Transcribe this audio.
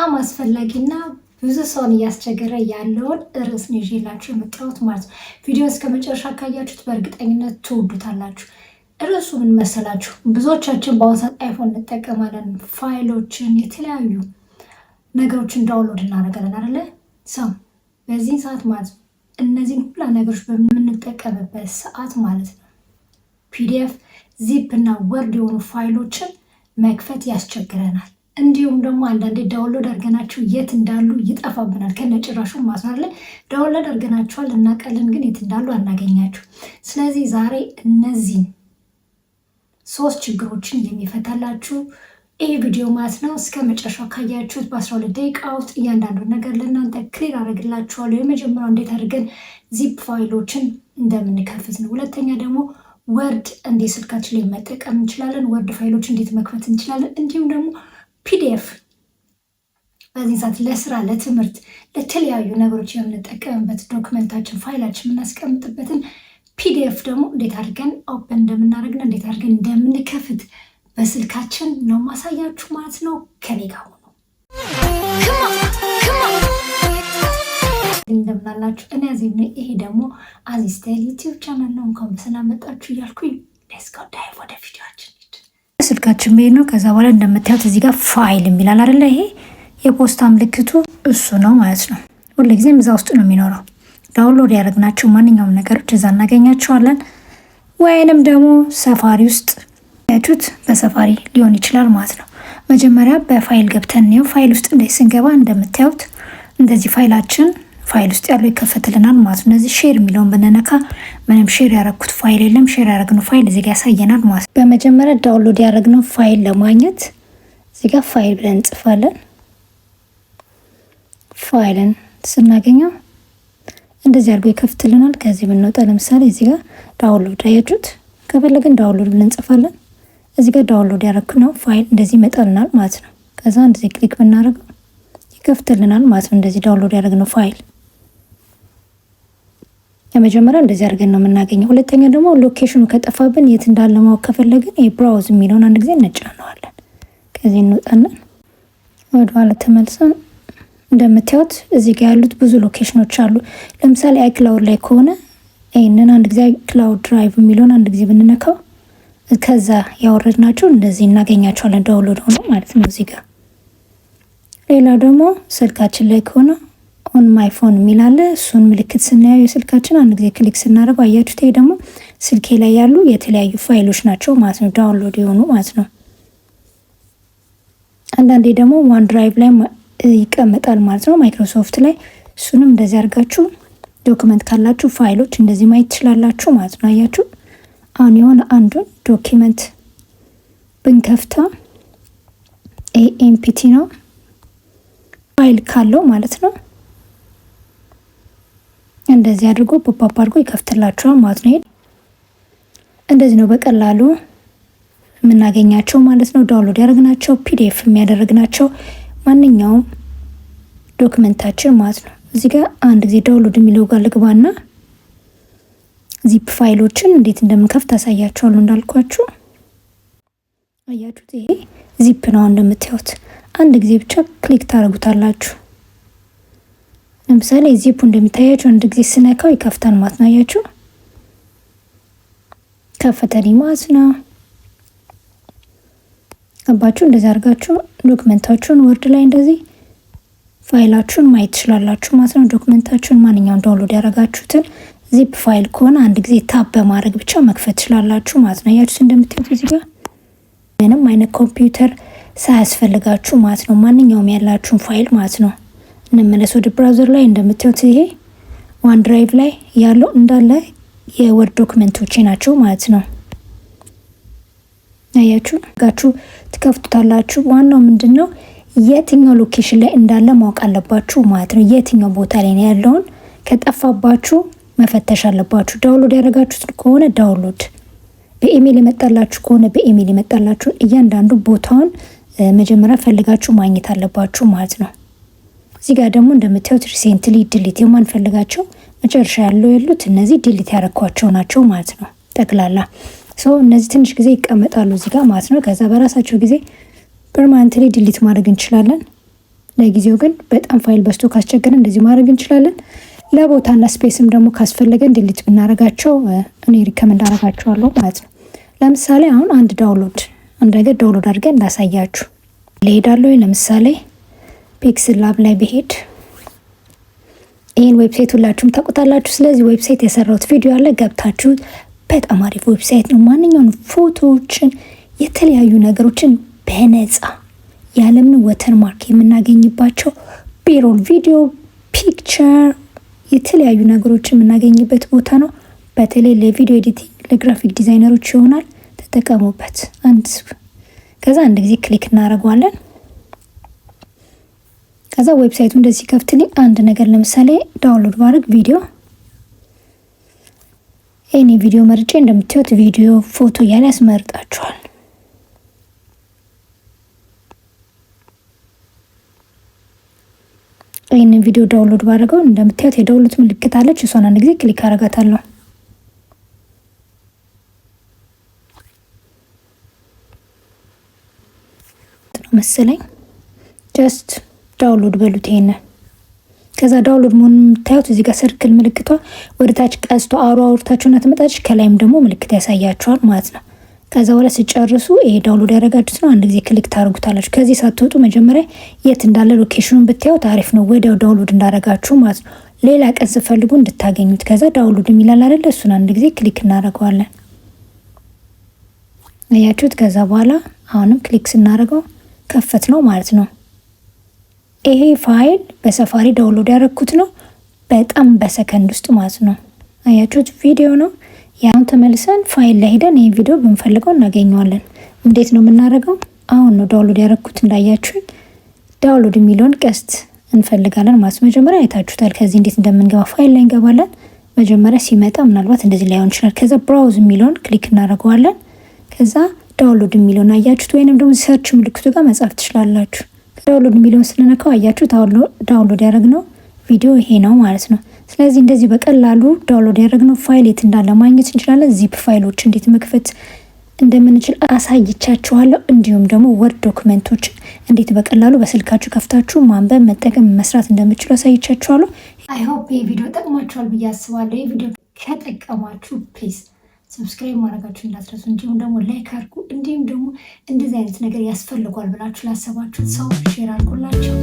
በጣም አስፈላጊና ብዙ ሰውን እያስቸገረ ያለውን ርዕስ ነው ይዤላችሁ የመጣሁት ማለት ነው። ቪዲዮ እስከ መጨረሻ ካያችሁት በእርግጠኝነት ትወዱታላችሁ። ርዕሱ ምን መሰላችሁ? ብዙዎቻችን በአሁኑ ሰዓት አይፎን እንጠቀማለን። ፋይሎችን፣ የተለያዩ ነገሮችን ዳውንሎድ እናደርጋለን አይደለ? ሰው በዚህን ሰዓት ማለት ነው እነዚህን ሁላ ነገሮች በምንጠቀምበት ሰዓት ማለት ነው ፒዲኤፍ፣ ዚፕ እና ወርድ የሆኑ ፋይሎችን መክፈት ያስቸግረናል። እንዲሁም ደግሞ አንዳንዴ ዳውንሎድ አድርገናቸው የት እንዳሉ ይጠፋብናል ከነጭራሹ ማስራለ ዳውንሎድ አድርገናቸዋል እናውቃለን፣ ግን የት እንዳሉ አናገኛቸው። ስለዚህ ዛሬ እነዚህን 3 ችግሮችን የሚፈታላችሁ ይህ ቪዲዮ ማለት ነው። እስከ መጨረሻው ካያችሁት በ12 ደቂቃ ውስጥ እያንዳንዱ ነገር ለእናንተ ክሊር አደርግላችኋለሁ። የመጀመሪያው እንዴት አድርገን ዚፕ ፋይሎችን እንደምንከፍት ነው። ሁለተኛ ደግሞ ወርድ እንዴት ስልካችን ላይ መጠቀም እንችላለን፣ ወርድ ፋይሎች እንዴት መክፈት እንችላለን። እንዲሁም ደግሞ ፒዲኤፍ በዚህ ሰዓት ለስራ፣ ለትምህርት፣ ለተለያዩ ነገሮች የምንጠቀምበት ዶክመንታችን፣ ፋይላችን የምናስቀምጥበትን ፒዲኤፍ ደግሞ እንዴት አድርገን ኦፕን እንደምናደርግና እንዴት አድርገን እንደምንከፍት በስልካችን ነው ማሳያችሁ ማለት ነው። ከኔ ጋር ሆኖ እንደምናላችሁ እኔ አዚም ነኝ። ይሄ ደግሞ አዚዝ ስታይል ዩቲዩብ ቻናል ነው። እንኳን በሰላም መጣችሁ እያልኩኝ ሌትስ ጎ ዳይቭ ወደ ቪዲዮአችን ስልካችን ቤት ነው። ከዛ በኋላ እንደምታዩት እዚህ ጋር ፋይል የሚላል አይደለ? ይሄ የፖስታ ምልክቱ እሱ ነው ማለት ነው። ሁልጊዜም እዛ ውስጥ ነው የሚኖረው። ዳውንሎድ ያደረግናቸው ማንኛውም ነገሮች እዛ እናገኛቸዋለን። ወይንም ደግሞ ሰፋሪ ውስጥ ያችሁት በሰፋሪ ሊሆን ይችላል ማለት ነው። መጀመሪያ በፋይል ገብተን ነው። ፋይል ውስጥ እንደዚህ ስንገባ እንደምታዩት እንደዚህ ፋይል ውስጥ ያለው ይከፈትልናል ማለት ነው። እነዚህ ሼር የሚለውን ብንነካ ምንም ሼር ያደረኩት ፋይል የለም። ሼር ያደረግነው ፋይል እዚህ ጋር ያሳየናል ማለት ነው። በመጀመሪያ ዳውንሎድ ያደረግነው ፋይል ለማግኘት እዚህ ጋር ፋይል ብለን እንጽፋለን። ፋይልን ስናገኘው እንደዚህ አድርጎ ይከፍትልናል። ከዚህ ብንወጣ ለምሳሌ እዚህ ጋር ዳውንሎድ አያችሁት። ከፈለግን ዳውንሎድ ብለን እንጽፋለን። እዚህ ጋር ዳውንሎድ ያደረግነው ፋይል እንደዚህ ይመጣልናል ማለት ነው። ከዛ እንደዚህ ክሊክ ብናደርገው ይከፍትልናል ማለት ነው። እንደዚህ ዳውንሎድ ያደረግነው ፋይል የመጀመሪያው እንደዚህ አድርገን ነው የምናገኘው። ሁለተኛ ደግሞ ሎኬሽኑ ከጠፋብን የት እንዳለ ማወቅ ከፈለግን የብራውዝ የሚለውን አንድ ጊዜ እንጫነዋለን። ከዚህ እንወጣለን። ወደኋላ ተመልሰን እንደምታዩት እዚህ ጋር ያሉት ብዙ ሎኬሽኖች አሉ። ለምሳሌ አይክላውድ ላይ ከሆነ ይህንን አንድ ጊዜ ክላውድ ድራይቭ የሚለውን አንድ ጊዜ ብንነካው ከዛ ያወረድናቸው እንደዚህ እናገኛቸዋለን ዳውንሎድ ሆኖ ማለት ነው እዚህ ጋር። ሌላ ደግሞ ስልካችን ላይ ከሆነ ኦን ማይ ፎን የሚላለ እሱን ምልክት ስናየው የስልካችን አንድ ጊዜ ክሊክ ስናደርገው አያችሁት። ይሄ ደግሞ ስልኬ ላይ ያሉ የተለያዩ ፋይሎች ናቸው ማለት ነው ዳውንሎድ የሆኑ ማለት ነው። አንዳንዴ ደግሞ ዋን ድራይቭ ላይ ይቀመጣል ማለት ነው ማይክሮሶፍት ላይ። እሱንም እንደዚህ አድርጋችሁ ዶክመንት ካላችሁ ፋይሎች እንደዚህ ማየት ትችላላችሁ ማለት ነው። አያችሁ አሁን የሆነ አንዱን ዶክመንት ብንከፍታ ኤምፒቲ ነው ፋይል ካለው ማለት ነው። እንደዚህ አድርጎ ፖፕ አድርጎ ይከፍትላችኋል ማለት ነው። እንደዚህ ነው በቀላሉ የምናገኛቸው ማለት ነው። ዳውንሎድ ያደረግናቸው ፒዲኤፍ የሚያደርግናቸው ማንኛውም ዶክመንታችን ማለት ነው። እዚህ ጋር አንድ ጊዜ ዳውንሎድ የሚለው ጋር ልግባና ዚፕ ፋይሎችን እንዴት እንደምንከፍት አሳያችኋለሁ። እንዳልኳችሁ አያችሁት፣ ይሄ ዚፕ ነው እንደምታዩት። አንድ ጊዜ ብቻ ክሊክ ታደርጉታላችሁ። ለምሳሌ ዚፑ እንደሚታያችሁ አንድ ጊዜ ስነካው ይከፍታል ማለት ነው። አያችሁ ከፈተልኝ ማለት ነው። አባችሁ እንደዚህ አድርጋችሁ ዶክመንታችሁን ወርድ ላይ እንደዚህ ፋይላችሁን ማየት ትችላላችሁ ማለት ነው። ዶክመንታችሁን ማንኛውም ዳውንሎድ ያደረጋችሁትን ዚፕ ፋይል ከሆነ አንድ ጊዜ ታብ በማድረግ ብቻ መክፈት ትችላላችሁ ማለት ነው። አያችሁ እንደምታዩት እዚህ ጋር ምንም አይነት ኮምፒውተር ሳያስፈልጋችሁ ማለት ነው። ማንኛውም ያላችሁን ፋይል ማለት ነው። እንመለስ ወደ ብራውዘር ላይ። እንደምታዩት ይሄ ዋን ድራይቭ ላይ ያለው እንዳለ የወርድ ዶክመንቶች ናቸው ማለት ነው። አያችሁ ጋችሁ ትከፍቱታላችሁ። ዋናው ምንድነው የትኛው ሎኬሽን ላይ እንዳለ ማወቅ አለባችሁ ማለት ነው። የትኛው ቦታ ላይ ነው ያለውን ከጠፋባችሁ መፈተሽ አለባችሁ። ዳውንሎድ ያደረጋችሁት ከሆነ ዳውንሎድ፣ በኢሜል የመጣላችሁ ከሆነ በኢሜል የመጣላችሁ እያንዳንዱ ቦታውን መጀመሪያ ፈልጋችሁ ማግኘት አለባችሁ ማለት ነው። እዚህ ጋር ደግሞ እንደምታዩት ሪሴንትሊ ዲሊት የማንፈልጋቸው መጨረሻ ያሉት እነዚህ ዲሊት ያደረኳቸው ናቸው ማለት ነው። ጠቅላላ እነዚህ ትንሽ ጊዜ ይቀመጣሉ እዚህ ጋር ማለት ነው። ከዛ በራሳቸው ጊዜ ፐርማነንትሊ ዲሊት ማድረግ እንችላለን። ለጊዜው ግን በጣም ፋይል በዝቶ ካስቸገረ እንደዚህ ማድረግ እንችላለን። ለቦታና ስፔስም ደግሞ ካስፈለገን ዲሊት ብናረጋቸው እኔ ሪከመንድ አረጋቸዋለሁ ማለት ነው። ለምሳሌ አሁን አንድ ነገር ዳውንሎድ አድርገን እንዳሳያችሁ ልሄዳለሁ። ለምሳሌ ፒክስል ላብ ላይ ብሄድ ይህን ዌብሳይት ሁላችሁም ታውቁታላችሁ። ስለዚህ ዌብሳይት የሰራሁት ቪዲዮ አለ፣ ገብታችሁ በጣም አሪፍ ዌብሳይት ነው። ማንኛውም ፎቶዎችን፣ የተለያዩ ነገሮችን በነፃ ያለምን ወተርማርክ የምናገኝባቸው ቢሮል፣ ቪዲዮ፣ ፒክቸር የተለያዩ ነገሮችን የምናገኝበት ቦታ ነው። በተለይ ለቪዲዮ ኤዲቲንግ ለግራፊክ ዲዛይነሮች ይሆናል። ተጠቀሙበት። ከዛ አንድ ጊዜ ክሊክ እናደርገዋለን። ከዛ ዌብሳይቱ እንደዚህ ከፍትልኝ አንድ ነገር ለምሳሌ ዳውንሎድ ማድረግ ቪዲዮ ቪዲዮ መርጬ እንደምታዩት ቪዲዮ ፎቶ እያለ ያስመርጣችኋል። ይህንን ቪዲዮ ዳውንሎድ ባደረገው እንደምታዩት የዳውንሎድ ምልክት አለች። እሷን አንድ ጊዜ ክሊክ አረጋታለሁ። መሰለኝ ጀስት ዳውንሎድ በሉት ይሄንን። ከዛ ዳውንሎድ መሆኑን የምታዩት እዚህ ጋር ሰርክል ምልክቷ ወደ ታች ቀስቶ አውርታችሁና ትመጣች። ከላይም ደግሞ ምልክት ያሳያችኋል ማለት ነው። ከዛ በኋላ ሲጨርሱ ይሄ ዳውንሎድ ያደረጋችሁት ነው አንድ ጊዜ ክሊክ ታደርጉታላችሁ። ከዚህ ሳትወጡ መጀመሪያ የት እንዳለ ሎኬሽኑን ብታዩት አሪፍ ነው፣ ወዲያው ዳውንሎድ እንዳደረጋችሁ ማለት ነው። ሌላ ቀን ስትፈልጉ እንድታገኙት። ከዛ ዳውንሎድ የሚላል አይደለ? እሱን አንድ ጊዜ ክሊክ እናደርገዋለን። አያችሁት? ከዛ በኋላ አሁንም ክሊክ ስናደርገው ከፈት ነው ማለት ነው። ይሄ ፋይል በሰፋሪ ዳውንሎድ ያደረኩት ነው፣ በጣም በሰከንድ ውስጥ ማለት ነው። አያችሁት? ቪዲዮ ነው። ያሁን ተመልሰን ፋይል ላይ ሄደን ይሄ ቪዲዮ ብንፈልገው እናገኘዋለን። እንዴት ነው የምናደርገው? አሁን ነው ዳውንሎድ ያደረኩት እንዳያችሁኝ። ዳውንሎድ የሚለውን ቀስት እንፈልጋለን ማለት ነው። መጀመሪያ አይታችሁታል። ከዚህ እንዴት እንደምንገባ ፋይል ላይ እንገባለን። መጀመሪያ ሲመጣ ምናልባት እንደዚህ ላይሆን ይችላል። ከዛ ብራውዝ የሚለውን ክሊክ እናደርገዋለን። ከዛ ዳውንሎድ የሚለውን አያችሁት፣ ወይንም ደግሞ ሰርች ምልክቱ ጋር መጻፍ ትችላላችሁ። ዳውንሎድ የሚለውን ስንነካው አያችሁ ዳውንሎድ ያደረግነው ቪዲዮ ይሄ ነው ማለት ነው። ስለዚህ እንደዚህ በቀላሉ ዳውንሎድ ያደረግነው ፋይል የት እንዳለ ማግኘት እንችላለን። ዚፕ ፋይሎች እንዴት መክፈት እንደምንችል አሳይቻችኋለሁ። እንዲሁም ደግሞ ወርድ ዶክመንቶችን እንዴት በቀላሉ በስልካችሁ ከፍታችሁ ማንበብ፣ መጠቀም፣ መስራት እንደምችሉ አሳይቻችኋለሁ። አይ ሆፕ ይህ ቪዲዮ ጠቅሟችኋል ብዬ አስባለሁ። ይህ ቪዲዮ ከጠቀማችሁ ፕሊዝ ሰብስክራይብ ማድረጋችሁ እንዳትረሱ። እንዲሁም ደግሞ ላይክ አድርጉ። እንዲሁም ደግሞ እንደዚህ አይነት ነገር ያስፈልጓል ብላችሁ ላሰባችሁት ሰው ሼር አድርጉላችሁ።